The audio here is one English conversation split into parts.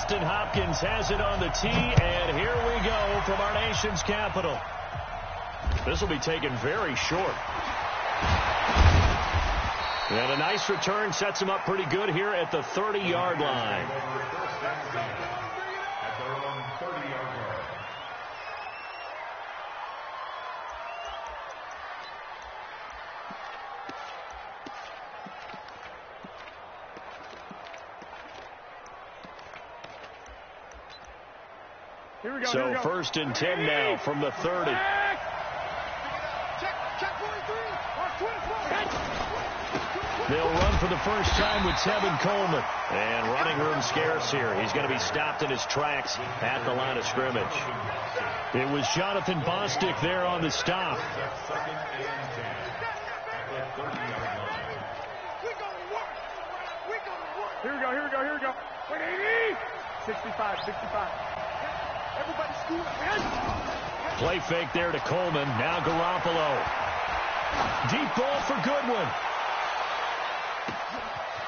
Justin Hopkins has it on the tee, and here we go from our nation's capital. This will be taken very short. And a nice return sets him up pretty good here at the 30-yard line. So first and 10 now from the 30. They'll run for the first time with Tevin Coleman. And running room scarce here. He's going to be stopped in his tracks at the line of scrimmage. It was Jonathan Bostic there on the stop. Here we go. 65. Everybody school up. Play fake there to Coleman. Now Garoppolo. Deep ball for Goodwin.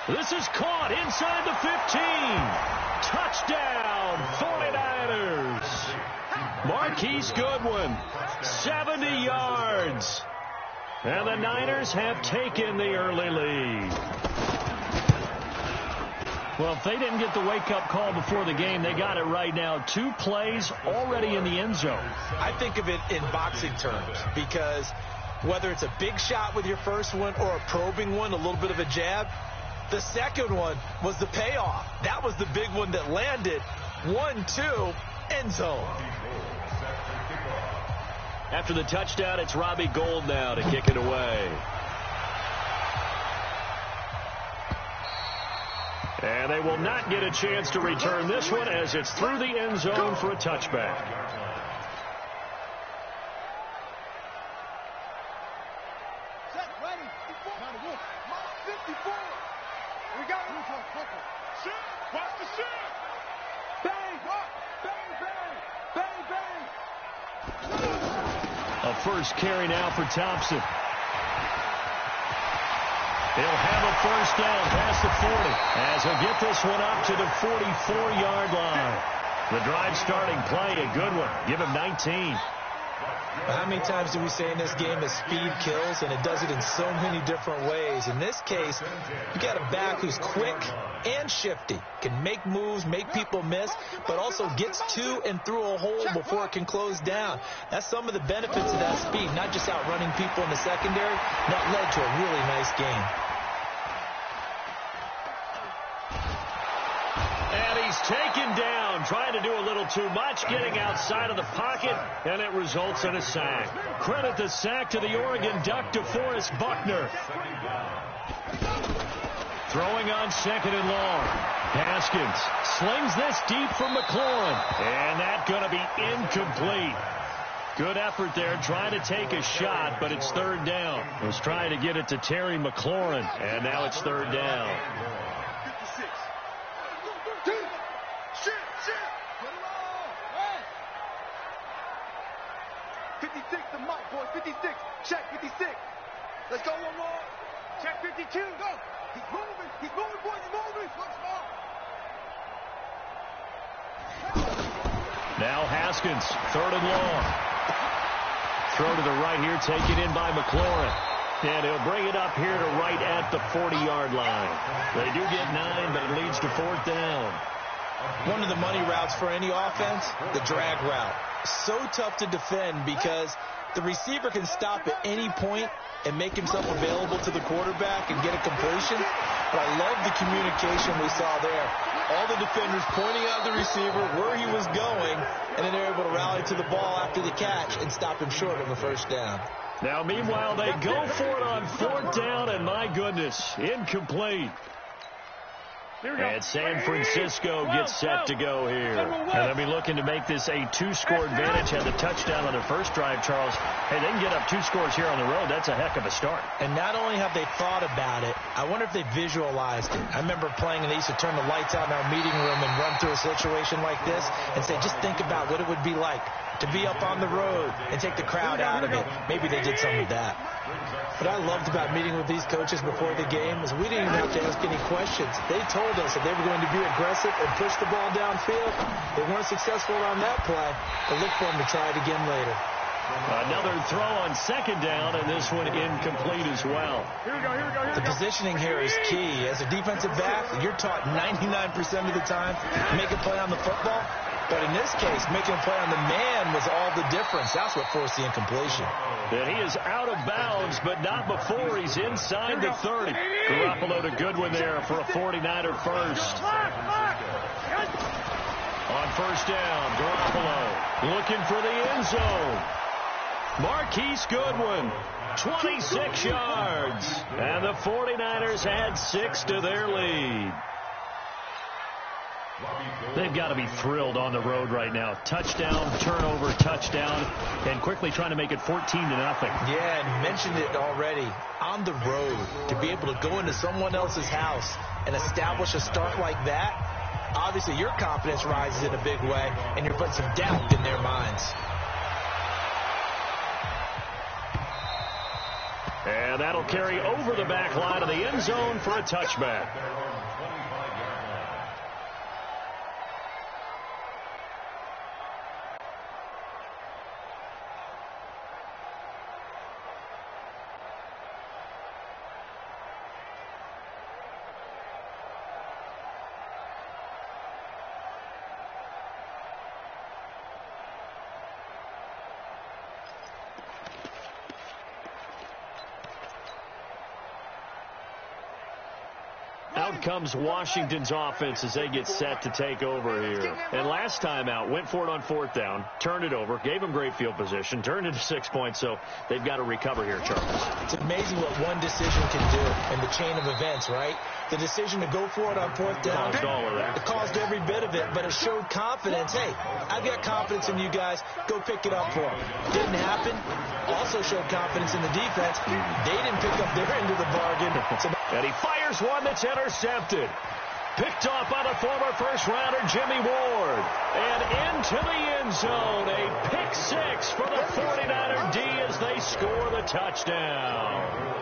This is caught inside the 15. Touchdown, 49ers. Marquise Goodwin, 70 yards. And the Niners have taken the early lead. Well, if they didn't get the wake-up call before the game, they got it right now. 2 plays already in the end zone. I think of it in boxing terms because whether it's a big shot with your first one or a probing one, a little bit of a jab, the second one was the payoff. That was the big one that landed. 1-2, end zone. After the touchdown, it's Robbie Gould now to kick it away. And they will not get a chance to return this one as it's through the end zone for a touchback. Set, ready. Mark 54. We got it. Watch the shot. Bang, bang, bang, bang. A first carry now for Thompson. He'll have a first down past the 40 as he'll get this one up to the 44-yard line. The drive starting play, a good one. Give him 19. How many times do we say in this game that speed kills, and it does it in so many different ways? In this case, you got a back who's quick and shifty, can make moves, make people miss, but also gets to and through a hole before it can close down. That's some of the benefits of that speed, not just outrunning people in the secondary. That led to a really nice game. And he's taken down, trying to do a little too much, getting outside of the pocket, and it results in a sack. Credit the sack to the Oregon Duck, DeForest Buckner. Throwing on second and long. Haskins slings this deep from McLaurin, and that's going to be incomplete. Good effort there, trying to take a shot, but it's third down. Was trying to get it to Terry McLaurin, and now it's third down. 56, the mic, boy. 56. Check 56. Let's go one more. Check 52. Go. He's moving. He's moving, boy. He's moving. Look smart. Now Haskins, third and long. Throw to the right here, taken in by McLaurin. And he'll bring it up here to right at the 40-yard line. They do get 9, but it leads to fourth down. One of the money routes for any offense, the drag route. So tough to defend because the receiver can stop at any point and make himself available to the quarterback and get a completion. But I love the communication we saw there. All the defenders pointing out the receiver where he was going, and then they're able to rally to the ball after the catch and stop him short of the first down. Now, meanwhile, they go for it on fourth down, and my goodness, incomplete. And San Francisco gets set to go here. And they'll be looking to make this a 2-score advantage. Had the touchdown on their first drive, Charles. Hey, they can get up 2 scores here on the road. That's a heck of a start. And not only have they thought about it, I wonder if they visualized it. I remember playing, and they used to turn the lights out in our meeting room and run through a situation like this and say, just think about what it would be like to be up on the road and take the crowd out of it. Maybe they did some of that. What I loved about meeting with these coaches before the game is we didn't even have to ask any questions. They told us that they were going to be aggressive and push the ball downfield. They weren't successful on that play, but look for them to try it again later. Another throw on second down, and this one incomplete as well. The positioning here is key. As a defensive back, you're taught 99% of the time make a play on the football. But in this case, making a play on the man was all the difference. That's what forced the incompletion. And he is out of bounds, but not before he's inside the 30. Garoppolo to Goodwin there for a 49er first. On first down, Garoppolo looking for the end zone. Marquise Goodwin, 26 yards. And the 49ers add 6 to their lead. They've got to be thrilled on the road right now. Touchdown, turnover, touchdown, and quickly trying to make it 14-0. Yeah, and mentioned it already. On the road, to be able to go into someone else's house and establish a start like that, obviously your confidence rises in a big way, and you're putting some doubt in their minds. And that'll carry over the back line of the end zone for a touchback. Out comes Washington's offense as they get set to take over here. And last time out, went for it on fourth down, turned it over, gave them great field position, turned it to 6 points, so they've got to recover here, Charles. It's amazing what one decision can do in the chain of events, right? The decision to go for it on fourth down, caused all of that. It caused every bit of it, but it showed confidence. Hey, I've got confidence in you guys. Go pick it up for them. Didn't happen. Also showed confidence in the defense. They didn't pick up their end of the bargain. And he fires one that's intercepted. Picked off by the former first-rounder Jimmy Ward. And into the end zone. A pick six for the 49er D as they score the touchdown.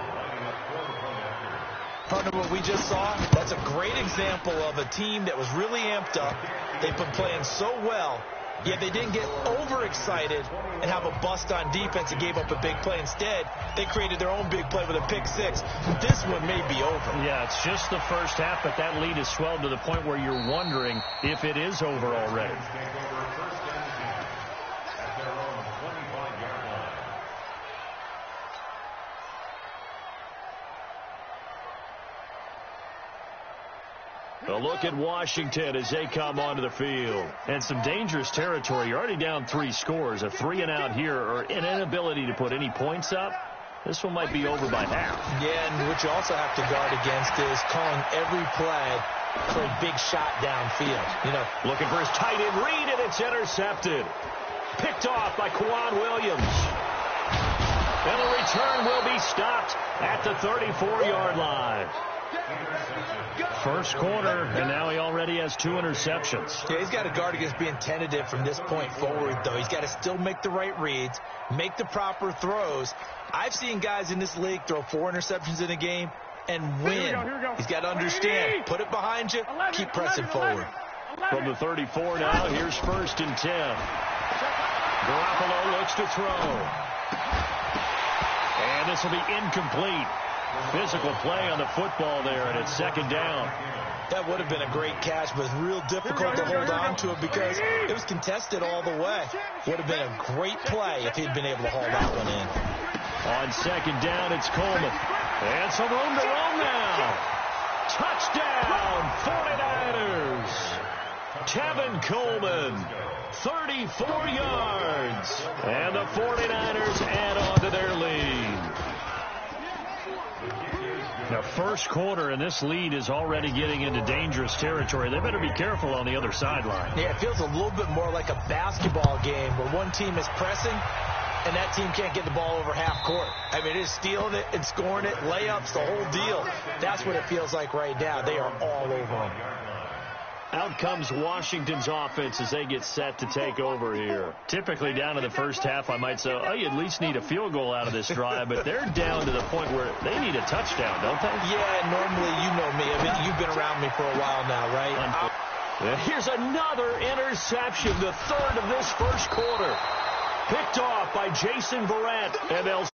Part of what we just saw, that's a great example of a team that was really amped up. They've been playing so well, yet they didn't get overexcited and have a bust on defense and gave up a big play. Instead, they created their own big play with a pick six. This one may be over. Yeah, it's just the first half, but that lead has swelled to the point where you're wondering if it is over already. A look at Washington as they come onto the field. And some dangerous territory. You're already down 3 scores. A 3-and-out here or an inability to put any points up. This one might be over by half. Yeah, and what you also have to guard against is calling every play for a big shot downfield. You know, looking for his tight end read, and it's intercepted. Picked off by Quan Williams. And the return will be stopped at the 34-yard line. First quarter, and now he already has 2 interceptions. Yeah, he's got to guard against being tentative from this point forward, though. He's got to still make the right reads, make the proper throws. I've seen guys in this league throw 4 interceptions in a game and win. Here we go. He's got to understand, put it behind you, keep pressing forward. From the 34 now, here's 1st and 10. Garoppolo looks to throw. And this will be incomplete. Physical play on the football there, and it's 2nd down. That would have been a great catch, but real difficult to hold on to it because it was contested all the way. Would have been a great play if he'd been able to haul that one in. On 2nd down, it's Coleman. And some room to roam now. Touchdown, 49ers. Tevin Coleman, 34 yards. And the 49ers add on to their lead. Now, first quarter, and this lead is already getting into dangerous territory. They better be careful on the other sideline. Yeah, it feels a little bit more like a basketball game where one team is pressing and that team can't get the ball over half court. I mean, it is stealing it and scoring it, layups, the whole deal. That's what it feels like right now. They are all over them. Out comes Washington's offense as they get set to take over here. Typically down to the first half, I might say, oh, you at least need a field goal out of this drive, but they're down to the point where they need a touchdown, don't they? Yeah, normally you know me. I mean, you've been around me for a while now, right? Here's another interception, the third of this first quarter. Picked off by Jason Verrett, and they'll